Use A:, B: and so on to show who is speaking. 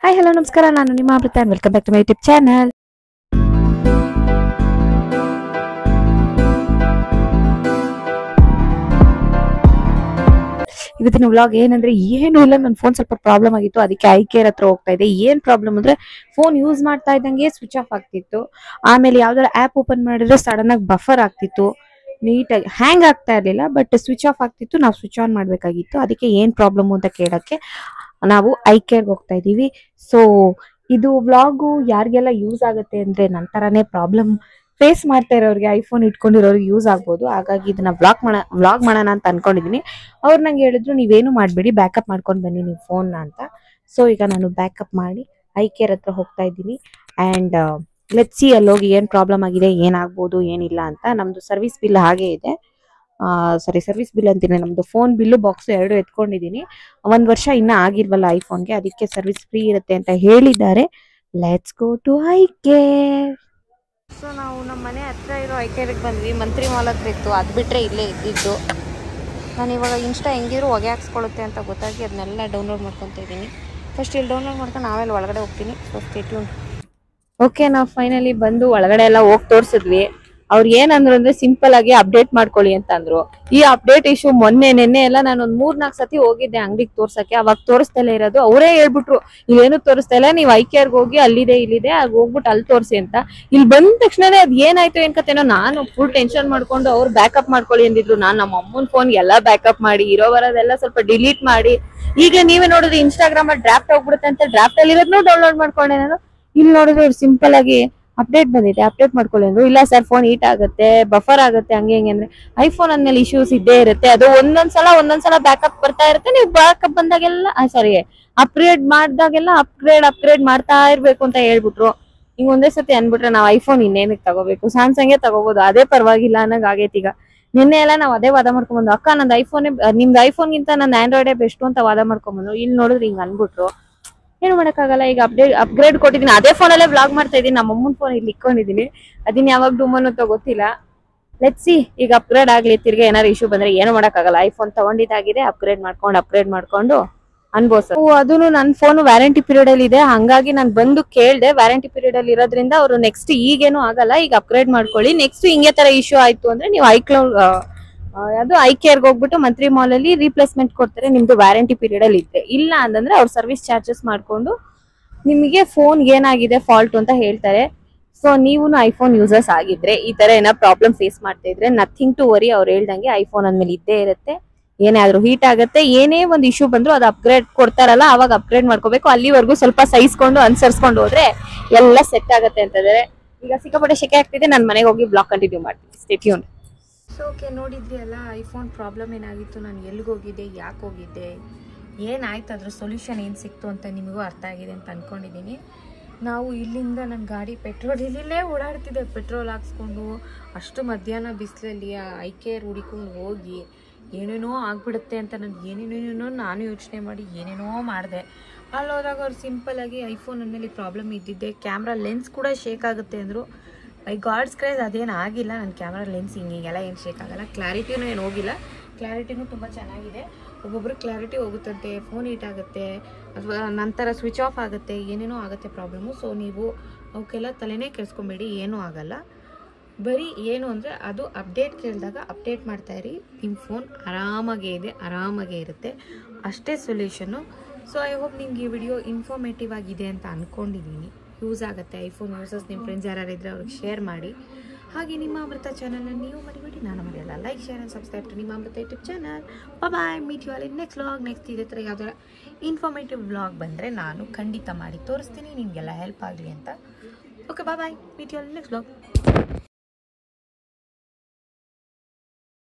A: Hi hello ನಮಸ್ಕಾರ, ನಾನು ನಿಮ್ಮ Amrutha and welcome back to my YouTube channel. ಇವತ್ತಿನ ವ್ಲಾಗ್ ಏನಂದ್ರೆ ಏನು ಇಲ್ಲ, ನನ್ನ ಫೋನ್ ಸ್ವಲ್ಪ ಪ್ರಾಬ್ಲಮ್ ಆಗಿತ್ತು, ಅದಕ್ಕೆ ಐಕೇರ್ ಹತ್ರ ಹೋಗ್ತಾ ಇದ್ದೆ. ಏನ್ ಪ್ರಾಬ್ಲಮ್ ಅಂದ್ರೆ ಫೋನ್ ಯೂಸ್ ಮಾಡ್ತಾ ಇದ್ದಂಗೆ ಸ್ವಿಚ್ ಆಫ್ ಆಗ್ತಿತ್ತು. ಆಮೇಲೆ ಯಾವ್ದಾರ ಆಪ್ ಓಪನ್ ಮಾಡಿದ್ರೆ ಸಡನ್ ಆಗಿ ಬಫರ್ ಆಗ್ತಿತ್ತು, ನೀಟಾಗಿ ಹ್ಯಾಂಗ್ ಆಗ್ತಾ ಇರ್ಲಿಲ್ಲ, ಬಟ್ ಸ್ವಿಚ್ ಆಫ್ ಆಗ್ತಿತ್ತು. ನಾವು ಸ್ವಿಚ್ ಆನ್ ಮಾಡ್ಬೇಕಾಗಿತ್ತು. ಅದಕ್ಕೆ ಏನ್ ಪ್ರಾಬ್ಲಮ್ ಅಂತ ಕೇಳಕ್ಕೆ ನಾವು ಐಕೇರ್ಗೆ ಹೋಗ್ತಾ ಇದೀವಿ. ಸೊ ಇದು ವ್ಲಾಗು ಯಾರಿಗೆಲ್ಲ ಯೂಸ್ ಆಗುತ್ತೆ ಅಂದ್ರೆ ನನ್ನ ತರಾನೇ ಪ್ರಾಬ್ಲಮ್ ಫೇಸ್ ಮಾಡ್ತಾ ಇರೋರಿಗೆ, ಐಫೋನ್ ಇಟ್ಕೊಂಡಿರೋರಿಗೆ ಯೂಸ್ ಆಗ್ಬೋದು. ಹಾಗಾಗಿ ಇದನ್ನ ವ್ಲಾಗ್ ಮಾಡೋಣ ಅಂತ ಅನ್ಕೊಂಡಿದೀನಿ. ಅವ್ರು ನಂಗೆ ಹೇಳಿದ್ರು, ನೀವೇನು ಮಾಡಬೇಡಿ, ಬ್ಯಾಕಪ್ ಮಾಡ್ಕೊಂಡು ಬನ್ನಿ ನೀವು ಫೋನ್ನ ಅಂತ. ಸೊ ಈಗ ನಾನು ಬ್ಯಾಕಪ್ ಮಾಡಿ ಐಕೇರ್ ಹತ್ರ ಹೋಗ್ತಾ ಇದ್ದೀನಿ. ಆ್ಯಂಡ್ ಲೆಟ್ಸ್ ಸಿ ಅಲ್ಲಿ ಹೋಗಿ ಏನು ಪ್ರಾಬ್ಲಮ್ ಆಗಿದೆ, ಏನಾಗ್ಬೋದು ಏನಿಲ್ಲ ಅಂತ. ನಮ್ದು ಸರ್ವಿಸ್ ಬಿಲ್ ಹಾಗೆ ಇದೆ, ಸರ್ವಿಸ್ ಬಿಲ್ ಅಂತೀನಿ, ನಮ್ದು ಫೋನ್ ಬಿಲ್ಲು ಬಾಕ್ಸ್ ಎರಡು ಎತ್ಕೊಂಡಿದ್ದೀನಿ. 1 ವರ್ಷ ಇನ್ನ ಆಗಿಲ್ವಲ್ಲ ಐಫೋನ್ಗೆ, ಅದಕ್ಕೆ ಸರ್ವಿಸ್ ಫ್ರೀ ಇರುತ್ತೆ ಅಂತ ಹೇಳಿದ್ದಾರೆ. Let's go to eyecare. So ನಾವು ನಮ್ಮ ಮನೆ ಹತ್ರ ಇರೋ ಐಕೇರ್ಗೆ ಬಂದ್ವಿ. ಮಂತ್ರಿ ಮಾಲ್ ಹತ್ರ ಇತ್ತು, ಅದು ಬಿಟ್ಟರೆ ಇಲ್ಲೇ ಇದ್ದಿದ್ದು. ನಾನು ಇವಾಗ ಇನ್ಸ್ಟಾ ಹೆಂಗಿರು ಹೊಗೆ ಹಾಕ್ಸ್ಕೊಳ್ಳುತ್ತೆ ಅಂತ ಗೊತ್ತಾಗಿ ಅದನ್ನೆಲ್ಲ ಡೌನ್ಲೋಡ್ ಮಾಡ್ಕೊತಾ ಇದ್ದೀನಿ. ಫಸ್ಟ್ ಇಲ್ಲಿ ಡೌನ್ಲೋಡ್ ಮಾಡ್ಕೊಂಡು ಆಮೇಲೆ ಒಳಗಡೆ ಹೋಗ್ತೀನಿ. So stay tune. ಓಕೆ, ನಾವು ಫೈನಲಿ ಬಂದು ಒಳಗಡೆ ಎಲ್ಲ ಹೋಗಿ ತೋರಿಸಿದ್ವಿ. ಅವ್ರು ಏನಂದ್ರು ಅಂದ್ರೆ ಸಿಂಪಲ್ ಆಗಿ ಅಪ್ಡೇಟ್ ಮಾಡ್ಕೊಳ್ಳಿ ಅಂತ ಅಂದ್ರು. ಈ ಅಪ್ಡೇಟ್ ಇಶ್ಯೂ ನೆನ್ನೆ ಎಲ್ಲ ನಾನು ಒಂದು 3-4 ಸತಿ ಹೋಗಿದ್ದೆ ಅಂಗಡಿಗೆ ತೋರ್ಸಕ್ಕೆ, ಅವಾಗ ತೋರಿಸ್ತಾ ಇರೋದು. ಅವರೇ ಹೇಳ್ಬಿಟ್ರು, ಇಲ್ಲೇನು ತೋರಿಸ್ತಾ ಇಲ್ಲ, ನೀವು ಐಕೇರ್ಗೆ ಹೋಗಿ ಅಲ್ಲಿದೆ ಇಲ್ಲಿದೆ, ಆಗ ಹೋಗ್ಬಿಟ್ಟು ಅಲ್ಲಿ ತೋರಿಸಿ ಅಂತ. ಇಲ್ಲಿ ಬಂದ ತಕ್ಷಣನೇ ಅದ್ ಏನಾಯ್ತು ಏನ್ ಕತೆನೋ ನಾನು ಫುಲ್ ಟೆನ್ಷನ್ ಮಾಡ್ಕೊಂಡು, ಅವ್ರು ಬ್ಯಾಕಪ್ ಮಾಡ್ಕೊಳ್ಳಿ ಅಂದಿದ್ರು. ನಾನು ನಮ್ಮ ಅಮ್ಮನ ಫೋನ್ ಎಲ್ಲ ಬ್ಯಾಕಪ್ ಮಾಡಿ, ಇರೋ ಬರೋದೆಲ್ಲ ಸ್ವಲ್ಪ ಡಿಲೀಟ್ ಮಾಡಿ, ಈಗ ನೀವೇ ನೋಡಿದ್ರೆ ಇನ್ಸ್ಟಾಗ್ರಾಮ್ ಅಲ್ಲಿ ಡ್ರಾಫ್ಟ್ ಹೋಗ್ಬಿಡುತ್ತೆ ಅಂತ ಡ್ರಾಫ್ಟ್ ಅಲ್ಲಿ ಇರೋದನ್ನು ಡೌನ್ಲೋಡ್ ಮಾಡ್ಕೊಂಡೆ ನಾನು. ಇಲ್ಲಿ ನೋಡಿದ್ರೆ ಸಿಂಪಲ್ ಆಗಿ ಅಪ್ಡೇಟ್ ಬಂದಿದೆ, ಅಪ್ಡೇಟ್ ಮಾಡ್ಕೊಳ್ಳಿ ಅಂದ್ರು. ಇಲ್ಲ ಸರ್, ಫೋನ್ ಹೀಟ್ ಆಗುತ್ತೆ, ಬಫರ್ ಆಗುತ್ತೆ, ಹಂಗೆ ಹಿಂಗೆ ಅಂದ್ರೆ. ಐಫೋನ್ ಅಂದ್ಮೇಲೆ ಇಶ್ಯೂಸ್ ಇದ್ದೇ ಇರುತ್ತೆ. ಅದು ಒಂದೊಂದ್ಸಲ ಬ್ಯಾಕಪ್ ಬರ್ತಾ ಇರುತ್ತೆ. ನೀವು ಬ್ಯಾಕಪ್ ಬಂದಾಗೆಲ್ಲ ಅಪ್ಗ್ರೇಡ್ ಮಾಡಿದಾಗೆಲ್ಲ ಅಪ್ಗ್ರೇಡ್ ಮಾಡ್ತಾ ಇರ್ಬೇಕು ಅಂತ ಹೇಳ್ಬಿಟ್ರು. ಹಿಂಗ್ ಒಂದೇ ಸತಿ ಅನ್ಬಿಟ್ರೆ ನಾವು ಐಫೋನ್ ಇನ್ನೇನಕ್ಕೆ ತಗೋಬೇಕು, ಸ್ಯಾಮ್ಸಂಗೇ ತಗೋಬಹುದು, ಅದೇ ಪರವಾಗಿಲ್ಲ ಅನ್ನಂಗ್ ಆಗೈತಿ ಈಗ. ನಿನ್ನೆ ಎಲ್ಲ ನಾವು ಅದೇ ವಾದ ಮಾಡ್ಕೊಂಡ್ಬಂದು, ಅಕ್ಕ ನಂದು ಐಫೋನ್, ನಿಮ್ದು ಐಫೋನ್ಗಿಂತ ನನ್ನ ಆಂಡ್ರಾಯ್ಡೇ ಬೆಸ್ಟ್ ಅಂತ ವಾದ ಮಾಡ್ಕೊಂಡ್ಬಂದು. ಇಲ್ಲಿ ನೋಡಿದ್ರೆ ಹಿಂಗ್ ಅನ್ಬಿಟ್ರು. ಏನು ಮಾಡಕ್ಕಾಗಲ್ಲ, ಈಗ ಅಪ್ಗ್ರೇಡ್ ಕೊಟ್ಟಿದ್ದೀನಿ. ಅದೇ ಫೋನಲ್ಲೇ ವ್ಲಾಗ್ ಮಾಡ್ತಾ ಇದ್ದೀನಿ. ನಮ್ಮ ಅಮ್ಮನ ಫೋನ್ ಇಲ್ಲಿ ಇಟ್ಕೊಂಡಿದ್ದೀನಿ, ಅದನ್ನ ಯಾವಾಗ ಡೂಮನ್ ಅಂತ ಗೊತ್ತಿಲ್ಲ. ಲೆಟ್ಸ್ ಸಿ, ಈಗ ಅಪ್ಗ್ರೇಡ್ ಆಗ್ಲಿ, ತಿರ್ಗಿ ಏನಾದ್ರು ಇಶ್ಯೂ ಬಂದ್ರೆ ಏನು ಮಾಡಕ್ಕಾಗಲ್ಲ. ಐಫೋನ್ ತಗೊಂಡಿದ್ದಾಗಿದೆ, ಅಪ್ಗ್ರೇಡ್ ಮಾಡ್ಕೊಂಡು ಅನ್ಬೋದು. ಅದನ್ನು ನನ್ನ ಫೋನ್ ವ್ಯಾರಂಟಿ ಪೀರಿಯಡ್ ಅಲ್ಲಿ ಇದೆ, ಹಂಗಾಗಿ ನಾನು ಬಂದು ಕೇಳ್ದೆ. ವ್ಯಾರಂಟಿ ಪೀರಿಯಡ್ ಅಲ್ಲಿ ಇರೋದ್ರಿಂದ ಅವರು ನೆಕ್ಸ್ಟ್ ಈಗೇನು ಆಗಲ್ಲ, ಈಗ ಅಪ್ಗ್ರೇಡ್ ಮಾಡ್ಕೊಳ್ಳಿ, ನೆಕ್ಸ್ಟ್ ಹಿಂಗೆ ತರ ಇಶ್ಯೂ ಆಯ್ತು ಅಂದ್ರೆ ನೀವು ಐಕೇರ್ಗೆ ಹೋಗ್ಬಿಟ್ಟು ಮಂತ್ರಿ ಮಾಲ್ ಅಲ್ಲಿ ರೀಪ್ಲೇಸ್ಮೆಂಟ್ ಕೊಡ್ತಾರೆ, ನಿಮ್ದು ವ್ಯಾರಂಟಿ ಪೀರಿಯಡ್ ಅಲ್ಲಿ ಇದ್ರೆ. ಇಲ್ಲ ಅಂತಂದ್ರೆ ಅವ್ರು ಸರ್ವಿಸ್ ಚಾರ್ಜಸ್ ಮಾಡ್ಕೊಂಡು ನಿಮಗೆ ಫೋನ್ ಏನಾಗಿದೆ ಫಾಲ್ಟ್ ಅಂತ ಹೇಳ್ತಾರೆ. ಸೊ ನೀವು ಐಫೋನ್ ಯೂಸರ್ಸ್ ಆಗಿದ್ರೆ, ಈ ತರ ಏನೋ ಪ್ರಾಬ್ಲಮ್ ಫೇಸ್ ಮಾಡ್ತಾ ಇದ್ರೆ, ನಥಿಂಗ್ ಟು ವರಿ. ಅವ್ರು ಹೇಳ್ದಂಗೆ ಐಫೋನ್ ಅಂದ್ಮೇಲೆ ಇದ್ದೇ ಇರುತ್ತೆ. ಏನೇ ಆದ್ರೂ ಹೀಟ್ ಆಗುತ್ತೆ, ಏನೇ ಒಂದು ಇಶ್ಯೂ ಬಂದ್ರು ಅದು ಅಪ್ಗ್ರೇಡ್ ಕೊಡ್ತಾರಲ್ಲ, ಅವಾಗ ಅಪ್ಗ್ರೇಡ್ ಮಾಡ್ಕೋಬೇಕು. ಅಲ್ಲಿವರೆಗೂ ಸ್ವಲ್ಪ ಸಹಿಸ್ಕೊಂಡು ಅನುಸರಿಸ್ಕೊಂಡು ಹೋದ್ರೆ ಎಲ್ಲ ಸೆಟ್ ಆಗುತ್ತೆ ಅಂತಿದ್ದಾರೆ. ಈಗ ಸಿಕ್ಕಾಪಟ್ಟೆ ಶೆಕೆ ಆಗ್ತಿದೆ, ನಾನು ಮನೆಗೆ ಹೋಗಿ ಬ್ಲಾಗ್ ಕಂಟಿನ್ಯೂ ಮಾಡ್ತೀನಿ. Stay tune. ಸೊ ಓಕೆ, ನೋಡಿದ್ರಿ ಅಲ್ಲ ಐಫೋನ್ ಪ್ರಾಬ್ಲಮ್ ಏನಾಗಿತ್ತು, ನಾನು ಎಲ್ಲಿಗೆ ಹೋಗಿದ್ದೆ, ಯಾಕೆ ಹೋಗಿದ್ದೆ, ಏನಾಯ್ತು, ಅದ್ರ ಸೊಲ್ಯೂಷನ್ ಏನು ಸಿಕ್ತು ಅಂತ ನಿಮಗೂ ಅರ್ಥ ಆಗಿದೆ ಅಂತ ಅಂದ್ಕೊಂಡಿದ್ದೀನಿ. ನಾವು ಇಲ್ಲಿಂದ ನನ್ನ ಗಾಡಿ ಪೆಟ್ರೋಲ್ ಇಲ್ಲೇ ಓಡಾಡ್ತಿದ್ದೆ, ಪೆಟ್ರೋಲ್ ಹಾಕ್ಸ್ಕೊಂಡು ಅಷ್ಟು ಮಧ್ಯಾಹ್ನ ಬಿಸಿಲಲ್ಲಿ ಐಕೇರ್ ಹುಡಿಕೊಂಡು ಹೋಗಿ ಏನೇನೋ ಆಗ್ಬಿಡುತ್ತೆ ಅಂತ ಏನೇನೇನೋ ನಾನು ಯೋಚನೆ ಮಾಡಿ ಏನೇನೋ ಮಾಡಿದೆ. ಅಲ್ಲಿ ಹೋದಾಗ ಅವ್ರು ಸಿಂಪಲ್ಲಾಗಿ ಐಫೋನ್ ಅಂದಮೇಲೆ ಪ್ರಾಬ್ಲಮ್ ಇದ್ದಿದ್ದೆ, ಕ್ಯಾಮ್ರಾ ಲೆನ್ಸ್ ಕೂಡ ಶೇಕ್ ಆಗುತ್ತೆ ಅಂದರು. ಬೈ ಗಾಡ್ಸ್ ಕ್ರೇಜ್ ಅದೇನು ಆಗಿಲ್ಲ, ನನ್ನ ಕ್ಯಾಮ್ರಾ ಲೆನ್ಸ್ ಹಿಂಗೆಲ್ಲ ಏನು ಶೇಕ್ ಆಗಲ್ಲ. ಕ್ಲಾರಿಟಿನೂ ಏನು ಹೋಗಿಲ್ಲ, ಕ್ಲಾರಿಟಿನೂ ತುಂಬ ಚೆನ್ನಾಗಿದೆ. ಒಬ್ಬೊಬ್ರಿಗೆ ಕ್ಲಾರಿಟಿ ಹೋಗುತ್ತಂತೆ, ಫೋನ್ ಹೀಟ್ ಆಗುತ್ತೆ, ಅಥವಾ ನಂತರ ಸ್ವಿಚ್ ಆಫ್ ಆಗುತ್ತೆ, ಏನೇನೋ ಆಗುತ್ತೆ ಪ್ರಾಬ್ಲಮ್ಮು. ಸೊ ನೀವು ಅವಕ್ಕೆಲ್ಲ ತಲೆನೇ ಕೆಡಿಸ್ಕೊಬೇಡಿ, ಏನೂ ಆಗಲ್ಲ. ಬರೀ ಏನು ಅಂದರೆ ಅದು ಅಪ್ಡೇಟ್ ಕೇಳಿದಾಗ ಅಪ್ಡೇಟ್ ಮಾಡ್ತಾಯಿರಿ, ನಿಮ್ಮ ಫೋನ್ ಆರಾಮಾಗೇ ಇರುತ್ತೆ, ಅಷ್ಟೇ ಸೊಲ್ಯೂಷನ್ನು. ಸೊ ಐ ಹೋಪ್ ನಿಮ್ಗೆ ಈ ವಿಡಿಯೋ ಇನ್ಫಾರ್ಮೇಟಿವ್ ಆಗಿದೆ ಅಂತ ಅಂದ್ಕೊಂಡಿದ್ದೀನಿ. ಯೂಸ್ ಆಗುತ್ತೆ. ಐಫೋನ್ ಯೂಸರ್ಸ್ ನಿಮ್ಮ ಫ್ರೆಂಡ್ಸ್ ಯಾರು ಇದ್ದರೆ ಅವ್ರಿಗೆ ಶೇರ್ ಮಾಡಿ. ಹಾಗೆ ನಿಮ್ಮ ಅಮೃತ ಚಾನಲ್ನ ನೀವು ಮರಿಬೇಡಿ, ನಾನು ಮರೆಯಲ್ಲ. Like, share and subscribe to ನಿಮ್ಮ Amrutha YouTube channel. Bye, meet you all in next vlog. Next ಇದೇ ಥರ ಯಾವ್ದಾರ ಇನ್ಫಾರ್ಮೇಟಿವ್ ವ್ಲಾಗ್ ಬಂದರೆ ನಾನು ಖಂಡಿತ ಮಾಡಿ ತೋರಿಸ್ತೀನಿ, ನಿಮಗೆಲ್ಲ ಹೆಲ್ಪ್ ಆಗಲಿ ಅಂತ. Okay, bye, meet you all in next vlog.